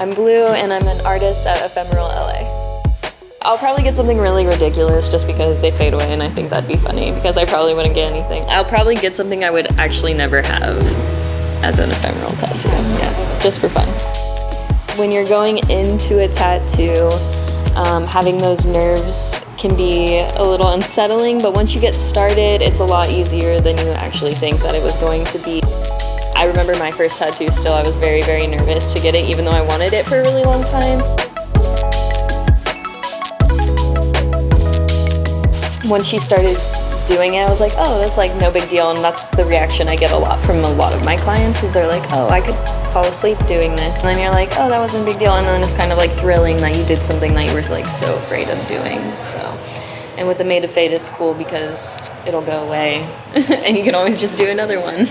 I'm Blue, and I'm an artist at Ephemeral LA. I'll probably get something really ridiculous just because they fade away, and I think that'd be funny because I probably wouldn't get anything. I'll probably get something I would actually never have as an ephemeral tattoo, yeah, just for fun. When you're going into a tattoo, having those nerves can be a little unsettling, but once you get started, it's a lot easier than you actually think that it was going to be. I remember my first tattoo still, I was very, very nervous to get it, even though I wanted it for a really long time. When she started doing it, I was like, oh, that's like no big deal, and that's the reaction I get a lot from a lot of my clients, is they're like, oh, I could fall asleep doing this. And then you're like, oh, that wasn't a big deal, and then it's kind of like thrilling that you did something that you were like so afraid of doing, so. And with the Made to Fade, it's cool because it'll go away, and you can always just do another one.